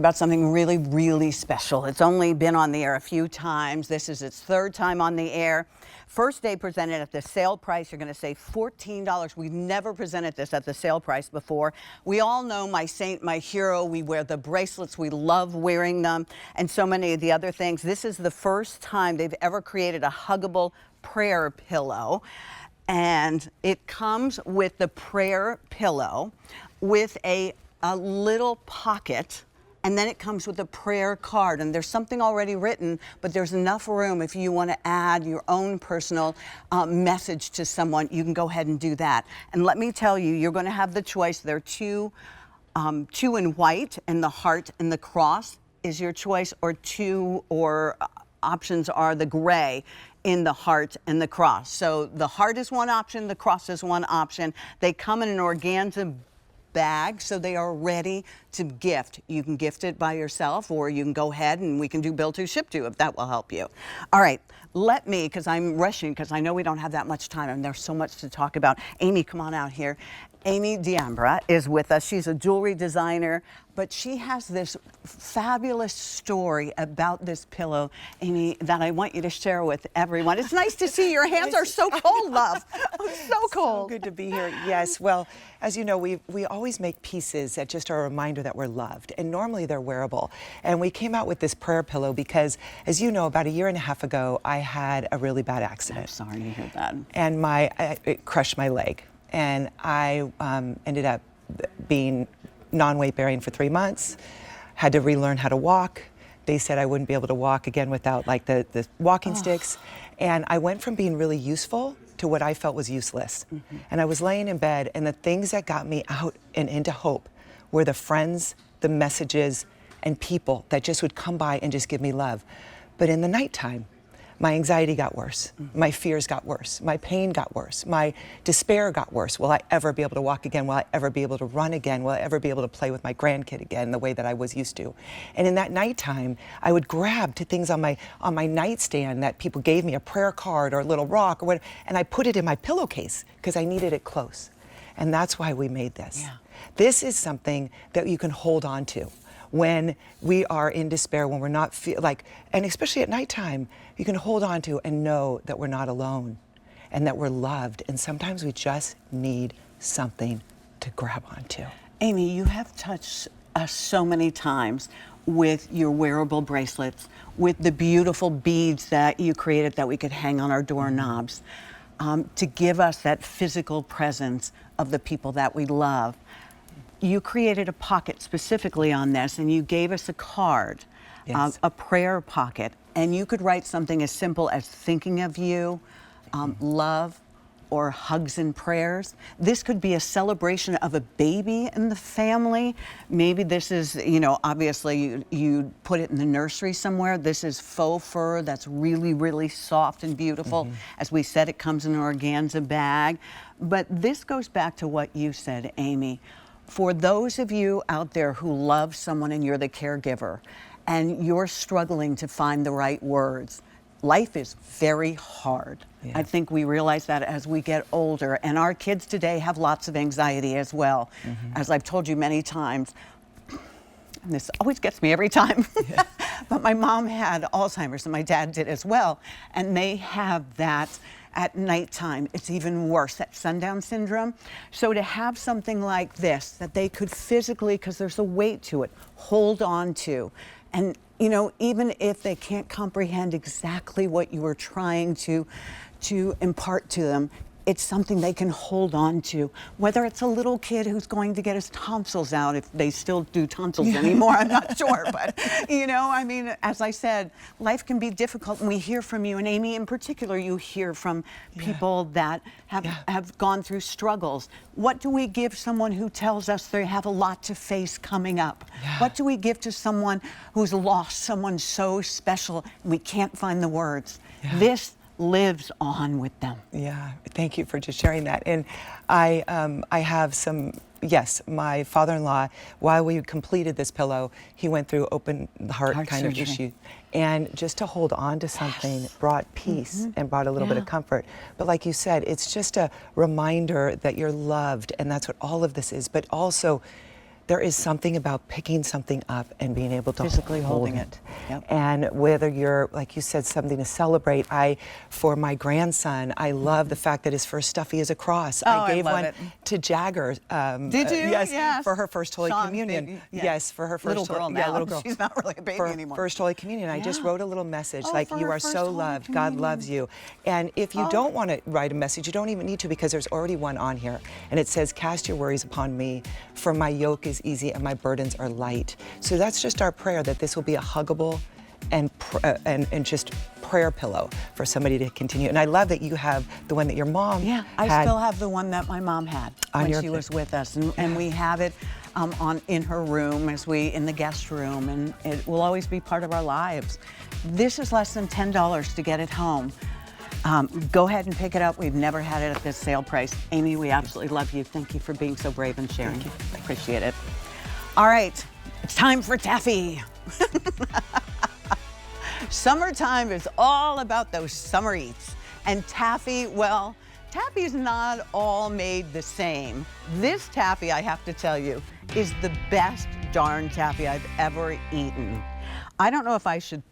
About something really, really special. It's only been on the air a few times. This is its third time on the air. First day presented at the sale price. You're going to save $14. We've never presented this at the sale price before. We all know my saint, my hero. We wear the bracelets. We love wearing them and so many of the other things. This is the first time they've ever created a huggable prayer pillow. And it comes with the prayer pillow with a little pocket. And then it comes with a prayer card, and there's something already written, but there's enough room if you want to add your own personal message to someone, you can go ahead and do that. And let me tell you, you're going to have the choice. There are two in white, and the heart and the cross is your choice, or options are the gray in the heart and the cross. So the heart is one option, the cross is one option. They come in an organza bag, so they are ready to gift. You can gift it by yourself, or you can go ahead and we can do bill to, ship to, if that will help you. All right, let me, because I'm rushing, because I know we don't have that much time and there's so much to talk about. Amy, come on out here. Amy Diambra is with us. She's a jewelry designer, but she has this fabulous story about this pillow, Amy, that I want you to share with everyone. It's nice to see your hands are so cold, love. So cold. So good to be here. Yes, well, as you know, we always make pieces that just are a reminder that we're loved, and normally they're wearable. And we came out with this prayer pillow because, as you know, about a year and a half ago, I had a really bad accident. I'm sorry to hear that. And it crushed my leg. And I ended up being non-weight bearing for 3 months, had to relearn how to walk. They said I wouldn't be able to walk again without like the walking sticks. And I went from being really useful to what I felt was useless. And I was laying in bed, and the things that got me out and into hope were the friends, the messages, and people that just would come by and just give me love. But in the nighttime, my anxiety got worse, my fears got worse, my pain got worse, my despair got worse. Will I ever be able to walk again? Will I ever be able to run again? Will I ever be able to play with my grandkid again the way that I was used to? And in that nighttime, I would grab to things on my nightstand that people gave me, a prayer card or a little rock or whatever, and I put it in my pillowcase because I needed it close. And that's why we made this. Yeah. This is something that you can hold on to when we are in despair, when we're not and especially at nighttime, you can hold on to and know that we're not alone and that we're loved. And sometimes we just need something to grab onto. Amy, you have touched us so many times with your wearable bracelets, with the beautiful beads that you created that we could hang on our doorknobs, to give us that physical presence of the people that we love. You created a pocket specifically on this, and you gave us a card, yes. A prayer pocket, and you could write something as simple as thinking of you, love, or hugs and prayers. This could be a celebration of a baby in the family. Maybe this is, you know, obviously you put it in the nursery somewhere. This is faux fur that's really, really soft and beautiful. As we said, it comes in an organza bag. But this goes back to what you said, Amy. For those of you out there who love someone and you're the caregiver and you're struggling to find the right words, life is very hard. Yeah. I think we realize that as we get older, and our kids today have lots of anxiety as well. As I've told you many times, and this always gets me every time, yeah. But my mom had Alzheimer's and my dad did as well, and they have that at nighttime. It's even worse, that sundown syndrome. So to have something like this that they could physically, because there's a weight to it, hold on to. And you know, even if they can't comprehend exactly what you were trying to impart to them, it's something they can hold on to. Whether it's a little kid who's going to get his tonsils out, if they still do tonsils anymore, I'm not sure. But, you know, I mean, as I said, life can be difficult, and we hear from you, and Amy in particular, you hear from people that have gone through struggles. What do we give someone who tells us they have a lot to face coming up? What do we give to someone who's lost someone so special and we can't find the words? This lives on with them. Yeah, thank you for just sharing that. And I have some, yes, my father-in-law, while we completed this pillow, he went through open heart kind surgery. Of issue. And just to hold on to something brought peace and brought a little bit of comfort. But like you said, it's just a reminder that you're loved, and that's what all of this is. But also, there is something about picking something up and being able to Physically hold holding it. Yep. And whether you're, like you said, something to celebrate. For my grandson, I love the fact that his first stuffy is a cross. Oh, I gave love one it. to Jagger. Did you? Yes, Yes. for her first Holy Sean, Communion. baby, yeah. Yes, for her first Little girl now. little girl. She's not really a baby for anymore. First Holy Communion. I just Yeah. wrote a little message Oh, like, for you her are first so Holy loved. God Communion. loves you. And if you Oh. don't want to write a message, you don't even need to, because there's already one on here. And it says, cast your worries upon me, for my yoke is easy and my burdens are light. So that's just our prayer, that this will be a huggable and just prayer pillow for somebody to continue. And I love that you have the one that your mom Yeah, I had. still have the one that my mom had On when your she was with us, and we have it in her room in the guest room, and it will always be part of our lives. This is less than $10 to get it home. Go ahead and pick it up. We've never had it at this sale price. Amy, we absolutely love you. Thank you for being so brave and sharing. Appreciate it. All right, it's time for taffy. Summertime is all about those summer eats. And taffy, well, taffy's not all made the same. This taffy, I have to tell you, is the best darn taffy I've ever eaten. I don't know if I should